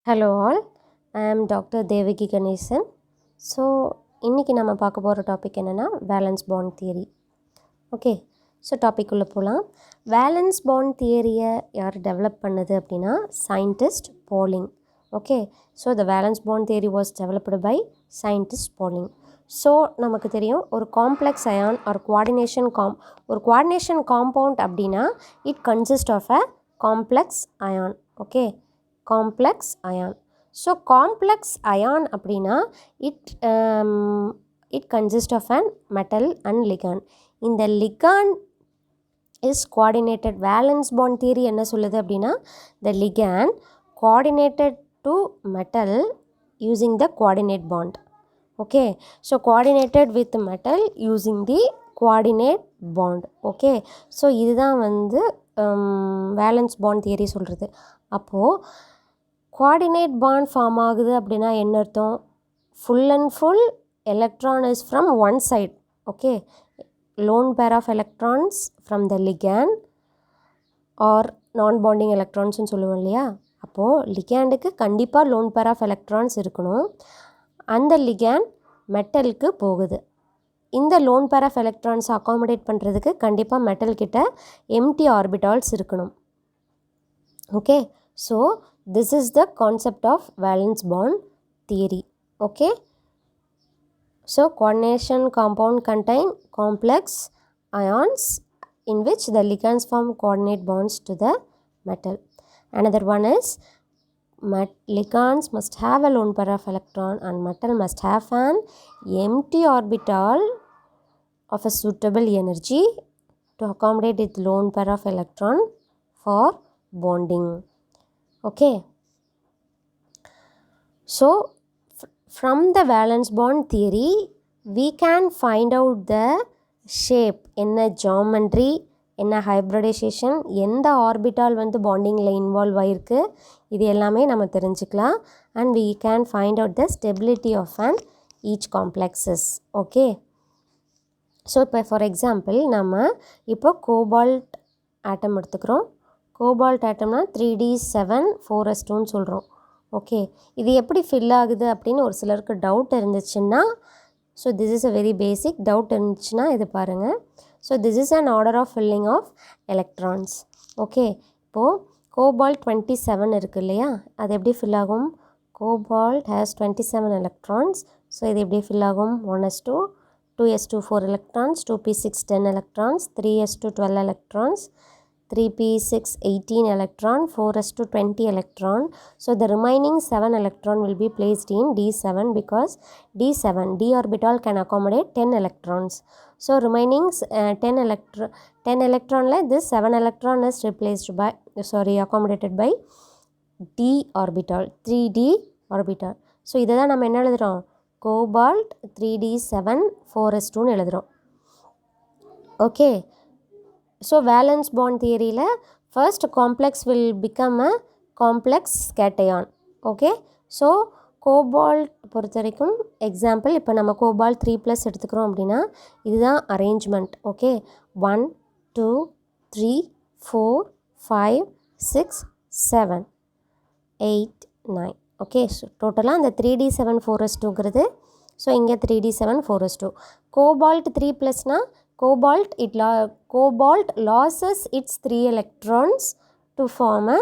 Hello all, I am Dr. Devaki Ganesan. So இன்றைக்கி நம்ம பார்க்க போகிற டாபிக் என்னென்னா valence bond theory. Okay, so topic உள்ள போகலாம். வேலன்ஸ் பாண்ட் தியரியை யார் டெவலப் பண்ணது அப்படின்னா scientist Pauling. Okay, so the valence bond theory was developed by scientist Pauling. So நமக்கு தெரியும் ஒரு காம்ப்ளெக்ஸ் அயான் ஒரு கோஆர்டினேஷன் காம்பவுண்ட் அப்படின்னா it consist of a complex ion. Okay, complex ion. So complex ion அப்படின்னா it consist of an metal and ligand. இந்த ligand is coordinated. Valence bond theory என்ன சொல்லுது அப்படின்னா the ligand coordinated to metal using the coordinate bond. Okay, so coordinated with metal using the coordinate bond. Okay, so இதுதான் valence bond theory சொல்கிறது. அப்போது coordinate bond form ஆகுது அப்படின்னா என்ன அர்த்தம்? Full and full electron is from one side. Okay, lone pair of electrons from the ligand are non bonding எலக்ட்ரான்ஸ்னு சொல்லுவோம் இல்லையா? அப்போது லிகாண்டுக்கு கண்டிப்பாக லோன் பேர் ஆஃப் எலக்ட்ரான்ஸ் இருக்கணும். அந்த லிகாண்ட் மெட்டலுக்கு போகுது. இந்த loan pair of electrons accommodate பண்ணுறதுக்கு கண்டிப்பாக மெட்டல் கிட்ட எம்டி ஆர்பிட்டால்ஸ் இருக்கணும். Okay, so this is the concept of valence bond theory. Okay, so coordination compound contain complex ions in which the ligands form coordinate bonds to the metal. Another one is ligands must have a lone pair of electron and metal must have an empty orbital of a suitable energy to accommodate its lone pair of electron for bonding. Okay, so from the valence bond theory we can find out the shape, என்ன geometry, என்ன hybridization, எந்த orbital பாண்டிங்கில் involve ஆகிருக்கு, இது எல்லாமே நம்ம தெரிஞ்சுக்கலாம். and we can find out the stability of an each complexes. Okay, so இப்போ for example நம்ம இப்போ கோபால்ட் ஆட்டம் எடுத்துக்கிறோம். கோபால்ட் ஆட்டம்னா 3d7 4s2ன்னு சொல்கிறோம். ஓகே, இது எப்படி ஃபில் ஆகுது அப்படின்னு ஒரு சிலருக்கு டவுட் இருந்துச்சுன்னா, so this is a very basic. Doubt இருந்துச்சுன்னா இது பாருங்கள். So this is an order of filling of electrons. Okay, இப்போது கோபால்ட் 27 இருக்குது இல்லையா? அது எப்படி ஃபில் ஆகும்? Cobalt has 27 electrons. ஸோ இது எப்படி ஃபில் ஆகும்? 1s2 2s2 4 electrons, 2p6 10 electrons, 3s2 12 electrons, 3p6 18 electron, 4s2 20 electron. So the remaining 7 electron will be placed in d7 because d orbital can accommodate 10 electrons. So remaining 10 electron like this 7 electron is accommodated by d orbital, 3d orbital. So இதுதான் நம்ம என்ன எழுதுறோம்? Cobalt 3d7 4s2ன்னு எழுதுகிறோம். Okay, so valence bond தியரியில் first complex will become a complex cation. Okay, so cobalt பொறுத்த வரைக்கும் example இப்போ நம்ம கோபால்ட் 3+ எடுத்துக்கிறோம் அப்படின்னா இதுதான் அரேஞ்ச்மெண்ட். ஓகே, 1 2 3 4 5 6 7 8 9. ஓகே, ஸோ டோட்டலாக அந்த 3d7 4s2ங்கிறது. ஸோ இங்கே 3d7 4s2. கோபால்ட் 3+னால் cobalt loses its 3 electrons to form a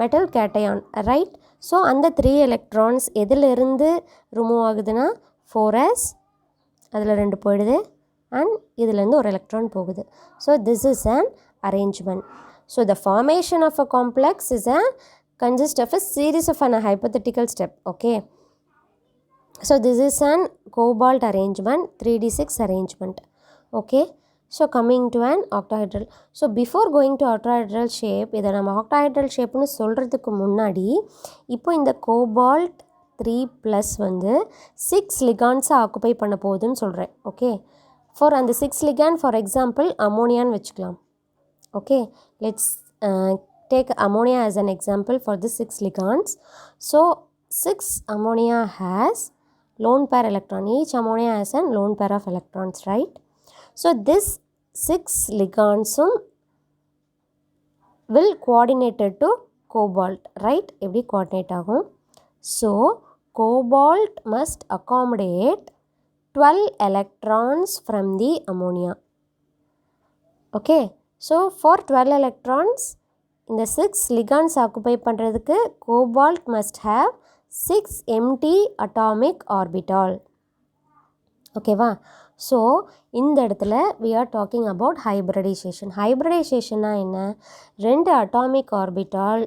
metal cation, right? So அந்த 3 electrons எதிலிருந்து ரிமூவ் ஆகுதுன்னா 4s, அதில் 2 போயிடுது, அண்ட் இதிலேருந்து ஒரு எலக்ட்ரான் போகுது. So this is an arrangement. So the formation of a complex is consist of a series of an hypothetical step. Okay, so this is an cobalt arrangement, 3d6 arrangement. Okay, so coming to an octahedral. So before going to octahedral shape, இதை நம்ம octahedral shapeன்னு சொல்கிறதுக்கு முன்னாடி இப்போ இந்த cobalt 3+ 6 லிகாண்ட்ஸை occupy பண்ண போகுதுன்னு சொல்கிறேன். Okay, for அந்த 6 லிகாண்ட் ஃபார் எக்ஸாம்பிள் அமோனியான்னு வச்சுக்கலாம். Okay, let's take ammonia as an example for the 6 ligands. So 6 ammonia has lone pair electron. Each ammonia has a lone pair of electrons, right? So this 6 ligands will coordinated to cobalt, right? எப்படி coordinate ஆகும்? So cobalt must accommodate 12 electrons from the ammonia. Okay, so for 12 electrons, இந்த 6 ligands occupy பண்ணுறதுக்கு cobalt must have 6 empty atomic orbital. ஓகேவா? So இந்த இடத்துல we are talking about hybridization. ஹைப்ரிடைசேஷன்னா என்ன? 2 atomic orbital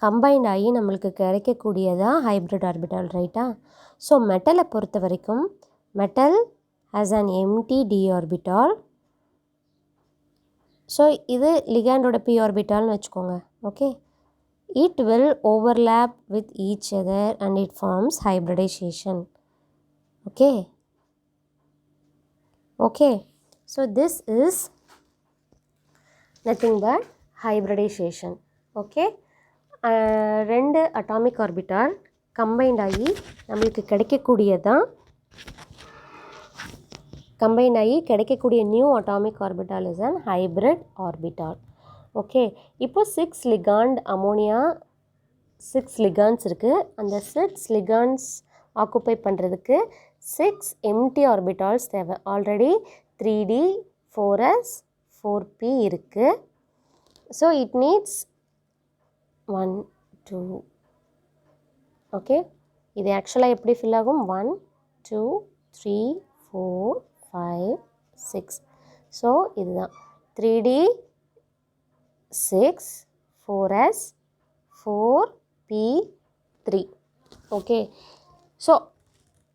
combined ஆகி நம்மளுக்கு கிடைக்கக்கூடியதான் ஹைப்ரிட் ஆர்பிட்டால், ரைட்டா? So மெட்டலை பொறுத்த வரைக்கும் metal has an empty d orbital. So இது லிகாண்டோட p ஆர்பிட்டால்னு வச்சுக்கோங்க. Okay, it will overlap with each other and it forms hybridization. Okay, so this is nothing but hybridization. Okay, 2 atomic orbital combined ஆகி நம்மளுக்கு கிடைக்கக்கூடிய new atomic orbital is an hybrid orbital. Okay, இப்போ 6 ligand ammonia 6 லிகாண்ட்ஸ் இருக்குது. அந்த 6 லிகாண்ட்ஸ் occupy பண்ணுறதுக்கு 6 empty orbitals தேவை. Already 3D 4S 4P இருக்குது. So it needs 1 2. Okay, இது ஆக்சுவலாக எப்படி ஃபில் ஆகும்? 1 2 3 4 5 6. ஸோ இதுதான் 3D 6 4S 4P 3. Okay, so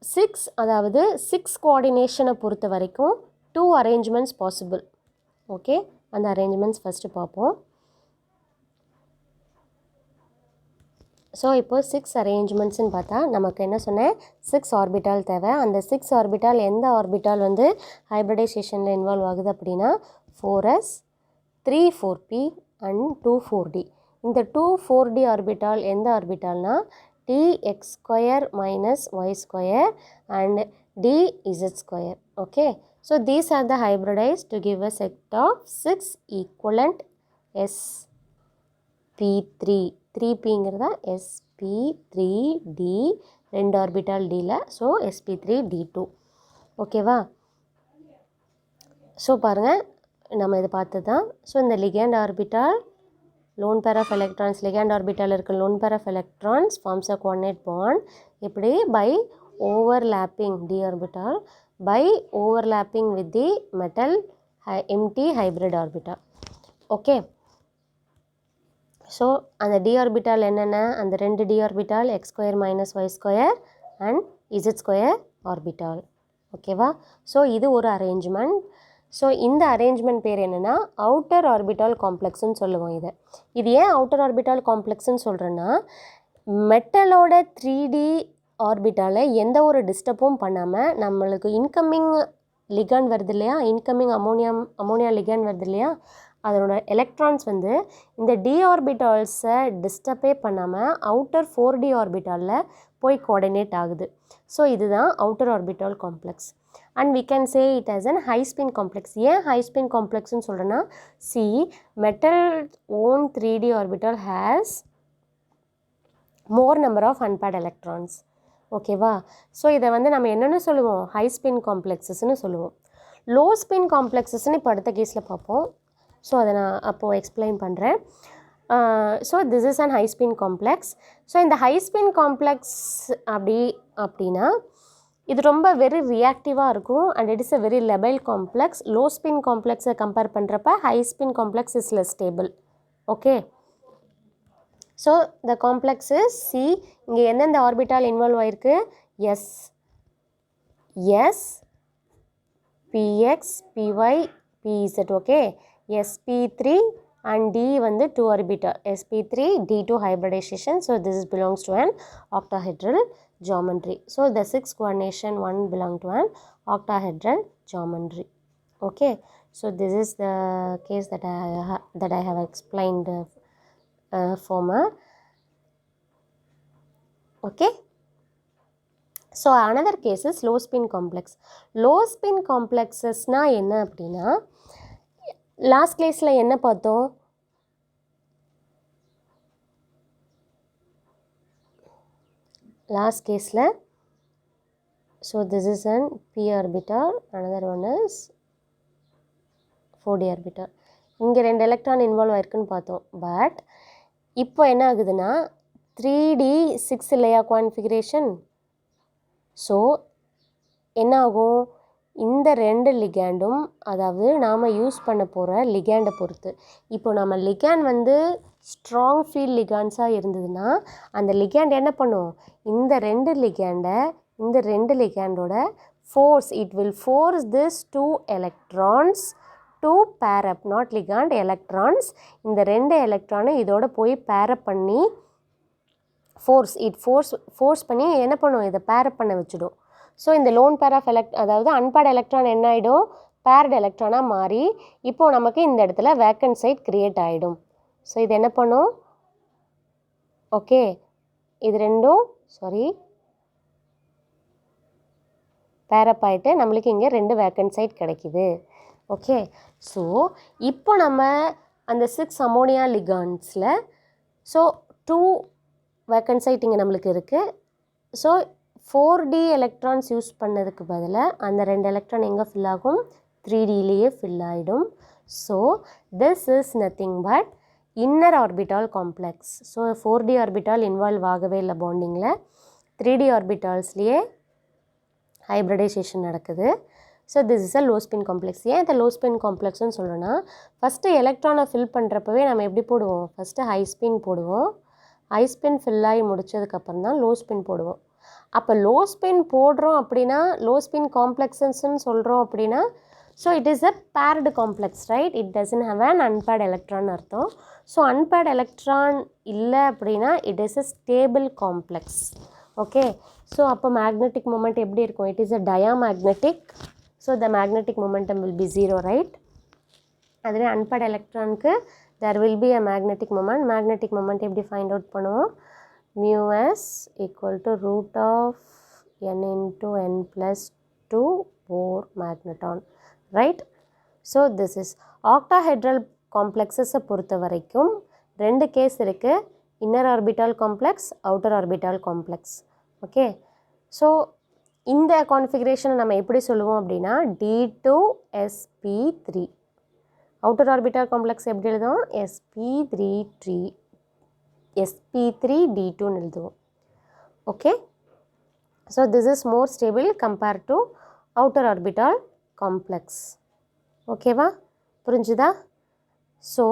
6 அதாவது 6 கோஆர்டினேஷனை பொறுத்த வரைக்கும் 2 அரேஞ்ச்மெண்ட்ஸ் பாசிபிள். ஓகே, அந்த அரேஞ்ச்மெண்ட்ஸ் ஃபஸ்ட்டு பார்ப்போம். ஸோ இப்போ 6 அரேஞ்ச்மெண்ட்ஸ்ன்னு பார்த்தா நமக்கு என்ன சொன்னேன்? 6 ஆர்பிட்டால் தேவை. அந்த 6 ஆர்பிட்டால் எந்த ஆர்பிட்டால் வந்து ஹைப்ரிடைசேஷனில் இன்வால்வ் ஆகுது அப்படின்னா 4S 3 4P அண்ட் 2 4D. இந்த 2 4D ஆர்பிட்டால் எந்த ஆர்பிட்டால்னா dx square minus y square and dz square. Okay, so these are the hybridized to give a set of 6 equivalent sp3. 3pங்கிறதா sp3d 2 orbital dல. So sp3d2. ஓகேவா? So பாருங்கள், நம்ம இதை பார்த்து தான். ஸோ இந்த ligand orbital lone pair of electrons, ligand orbital இருக்க lone pair of electrons forms a coordinate bond. இப்படி by overlapping d orbital by overlapping with the metal empty hybrid orbital. Okay, so அந்த d orbital என்னென்ன? அந்த 2 d orbital x square minus y square and z square orbital. ஓகேவா? So இது ஒரு arrangement. So இந்த arrangement பேர் என்னென்னா outer orbital காம்ப்ளெக்ஸ்ன்னு சொல்லுவோம். இது ஏன் அவுட்டர் ஆர்பிட்டால் காம்ப்ளெக்ஸ்ன்னு சொல்கிறேன்னா, மெட்டலோட 3D ஆர்பிட்டாலை எந்த ஒரு டிஸ்டர்பும் பண்ணாமல் நம்மளுக்கு இன்கம்மிங் லிகாண்ட் வருது இல்லையா, இன்கம்மிங் அமோனியா லிகாண்ட் வருது இல்லையா, அதனோட எலக்ட்ரான்ஸ் வந்து இந்த டி ஆர்பிட்டால்ஸை டிஸ்டர்பே பண்ணாமல் அவுட்டர் 4D ஆர்பிட்டாலில் போய் கோஆர்டினேட் ஆகுது. ஸோ இதுதான் outer orbital complex. And we can say it as an high spin complex. ஏன் high spin complex ன்னு சொல்கிறேன்னா, see, metal own 3D orbital has more number of unpaired electrons. ஓகேவா? So இதை வந்து நம்ம என்னென்னு சொல்லுவோம்? ஹை ஸ்பின் காம்ப்ளெக்ஸஸ்ன்னு சொல்லுவோம். லோ ஸ்பின் காம்ப்ளெக்ஸஸ்ன்னு இப்போ அடுத்த கேஸில் பார்ப்போம். ஸோ அதை நான் அப்போது எக்ஸ்பிளைன் பண்ணுறேன். So this is an high spin complex. So இந்த ஹை ஸ்பின் காம்ப்ளெக்ஸ் அப்படின்னா இது ரொம்ப வெரி ரியாக்டிவாக இருக்கும் and it is a very labile complex. Low spin காம்ப்ளெக்ஸை கம்பேர் பண்ணுறப்ப high spin complex is less stable. Okay, so the complex is C. இங்கே எந்தெந்த ஆர்பிட்டால் இன்வால்வ் ஆகிருக்கு? S s px py pz. Okay, sp3 and d வந்து 2 orbital, sp3 d2 hybridization. So this belongs to an octahedral geometry. So the 6 coordination 1 belong to an octahedral geometry. Okay, so this is the case that I have explained former. Okay, so another case is low spin complex. Low spin complexes na enna appadina, last class la enna pathom? last caseல so this is an p orbital, another one is 4d orbital. இங்கே 2 electron involve ஆயிருக்குன்னு பார்த்தோம். But இப்போ என்ன ஆகுதுன்னா 3d6 இல்லையா configuration. So என்ன ஆகும், இந்த 2 லிகேண்டும் அதாவது நாம் யூஸ் பண்ண போகிற லிகேண்டை பொறுத்து. இப்போ நம்ம லிகேண்ட் வந்து ஸ்ட்ராங் ஃபீல்ட் லிகான்ஸாக இருந்ததுன்னா அந்த லிகேண்ட் என்ன பண்ணும், இந்த 2 லிகேண்டை இந்த 2 லிகேண்டோட force, it will force this 2 electrons to pair up, not ligand, electrons. இந்த 2 எலக்ட்ரானை இதோட போய் பேரப் பண்ணி ஃபோர்ஸ் பண்ணி என்ன பண்ணும், இதை பேரப் பண்ண வச்சுடும். ஸோ இந்த லோன் பேர் ஆஃப் அதாவது அன்பேர்டு எலக்ட்ரான் என்ன ஆகிடும், பேர்டு எலக்ட்ரானாக மாறி இப்போது நமக்கு இந்த இடத்துல வேக்கன்ட் சைட் க்ரியேட் ஆகிடும். ஸோ இது என்ன பண்ணும், ஓகே இது ரெண்டும் பேரப் ஆகிட்டு நம்மளுக்கு இங்கே 2 வேக்கன்ட் சைட் கிடைக்கிது. ஓகே, ஸோ இப்போ நம்ம அந்த 6 அமோனியா லிகான்ஸில் ஸோ 2 வேக்கன்ட் சைட் இங்கே நம்மளுக்கு இருக்குது. ஸோ 4d எலக்ட்ரான்ஸ் யூஸ் பண்ணதுக்கு பதிலாக அந்த 2 எலக்ட்ரான் எங்கே ஃபில் ஆகும், 3dலேயே ஃபில் ஆகிடும். So this is nothing but inner orbital complex. So 4d orbital involve ஆகவே இல்லை பாண்டிங்கில், 3d ஆர்பிட்டால்ஸ்லேயே ஹைப்ரிடைசேஷன் நடக்குது. So this is a low spin complex. ஏன் இந்த லோ ஸ்பின் காம்ப்ளெக்ஸ்னு சொல்கிறோன்னா, ஃபஸ்ட்டு எலக்ட்ரானை ஃபில் பண்ணுறப்பவே நம்ம எப்படி போடுவோம், ஃபஸ்ட்டு ஹை ஸ்பின் போடுவோம். ஹை ஸ்பின் ஃபில் ஆகி முடித்ததுக்கப்புறம் தான் லோ ஸ்பின் போடுவோம். அப்போ லோ ஸ்பின் போடுறோம் அப்படின்னா, லோ ஸ்பின் காம்ப்ளெக்ஸஸ்ன்னு சொல்கிறோம் அப்படின்னா, so it is a paired complex, right? It doesn't have an unpaired electron அர்த்தம். ஸோ அன்பேர்டு எலக்ட்ரான் இல்லை அப்படின்னா it is a stable complex. Okay, so அப்போ மேக்னெட்டிக் மொமெண்ட் எப்படி இருக்கும், it is a diamagnetic. So the magnetic momentum will be 0, right? அதுவே unpaired எலக்ட்ரானுக்கு there will be a magnetic moment. Magnetic moment எப்படி find out பண்ணுவோம், μs equal to root of n into n plus 2 Bohr magneton, right? So this is octahedral complexes பொறுத்த வரைக்கும் 2 case இருக்குது, inner orbital complex, outer orbital complex. Okay, so இந்த கான்ஃபிகரேஷனை நம்ம எப்படி சொல்லுவோம் அப்படின்னா d2sp3. அவுட்டர் ஆர்பிட்டால் காம்ப்ளெக்ஸ் எப்படி எழுதுவோம், sp3d2ன்னு எழுதுவோம். Okay, so this is more stable compared to outer orbital complex. ஓகேவா, புரிஞ்சுதா? So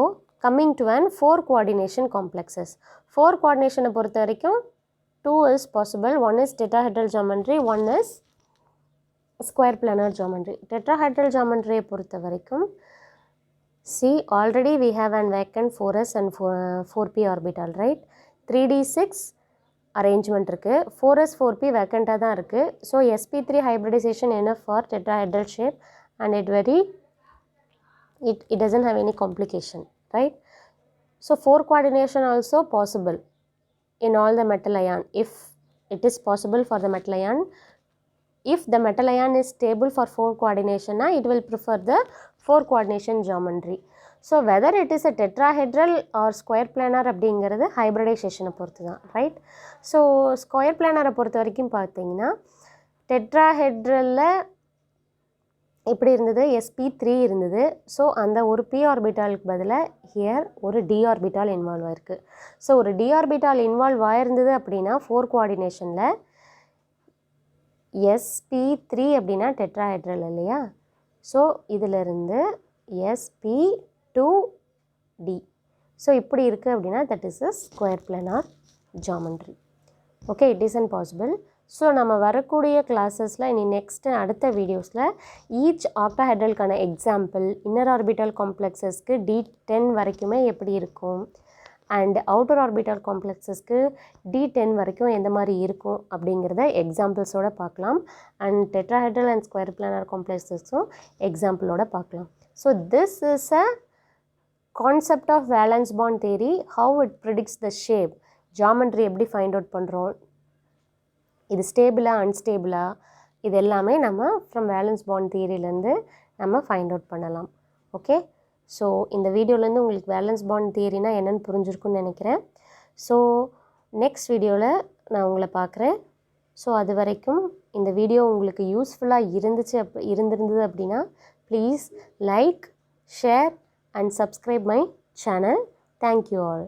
coming to and 4 coordination complexes. 4 கோஆர்டினேஷனை பொறுத்த வரைக்கும் 2 is possible. 1 is tetrahedral geometry, 1 is square planar geometry. Tetrahedral ஜாமெண்ட்ரியை பொறுத்த வரைக்கும் see already we have an vacant 4s and 4p orbital, right? 3d6 arrangement இருக்குது, 4s 4p வேக்கண்ட்டாக தான் இருக்குது. So sp3 hybridization enough for tetrahedral shape and it doesn't have any complication, right? So 4 coordination also possible in all the metal ion if it is possible for the metal ion. If the metal ion is stable for 4 coordination, it will prefer the 4 coordination geometry. So whether it is a tetrahedral or square planar அப்படிங்கிறது ஹைப்ரிடைசேஷனை பொறுத்து தான், right? So square பிளானரை பொறுத்த வரைக்கும் பார்த்தீங்கன்னா டெட்ராஹெட்ரலில் எப்படி இருந்தது, sp3 இருந்தது. So அந்த ஒரு p ஆர்பிட்டாலுக்கு பதிலாக ஹியர் ஒரு d ஆர்பிட்டால் இன்வால்வ் ஆயிருக்கு. ஸோ ஒரு d ஆர்பிட்டால் இன்வால்வ் ஆயிருந்தது அப்படின்னா 4 கோஆர்டினேஷனில் sp3 அப்படின்னா டெட்ராஹெட்ரல் இல்லையா? ஸோ இதிலிருந்து sp2d. ஸோ இப்படி இருக்குது அப்படின்னா that is a square planar geometry. Okay, it is an possible. So நம்ம வரக்கூடிய கிளாஸஸில் இனி நெக்ஸ்ட்டு அடுத்த வீடியோஸில் ஈச் ஆக்டாஹெட்ரலுக்கான எக்ஸாம்பிள், இன்னர் ஆர்பிட்டல் காம்ப்ளெக்ஸஸ்க்கு d10 வரைக்குமே எப்படி இருக்கும் அண்ட் அவுட்டர் ஆர்பிட்டல் காம்ப்ளெக்ஸஸ்க்கு d10 வரைக்கும் எந்த மாதிரி இருக்கும் அப்படிங்கிறத எக்ஸாம்பிள்ஸோடு பார்க்கலாம். And tetrahedral and square planar காம்ப்ளெக்ஸஸும் எக்ஸாம்பிளோட பார்க்கலாம். So this is a concept of valence bond theory, how it predicts the shape, geometry எப்படி ஃபைண்ட் அவுட் பண்ணுறோம், இது ஸ்டேபிளா அன்ஸ்டேபிளா, இது எல்லாமே நம்ம ஃப்ரம் வேலன்ஸ் பாண்ட் தியரியிலேருந்து நம்ம ஃபைண்ட் அவுட் பண்ணலாம். ஓகே, ஸோ இந்த வீடியோலேருந்து உங்களுக்கு வேலன்ஸ் பாண்ட் தியரினா என்னென்னு புரிஞ்சிருக்குன்னு நினைக்கிறேன். ஸோ நெக்ஸ்ட் வீடியோவில் நான் உங்களை பார்க்குறேன். ஸோ அது வரைக்கும் இந்த வீடியோ உங்களுக்கு யூஸ்ஃபுல்லாக இருந்திருந்தது அப்படின்னா please like, share and subscribe my channel. Thank you all.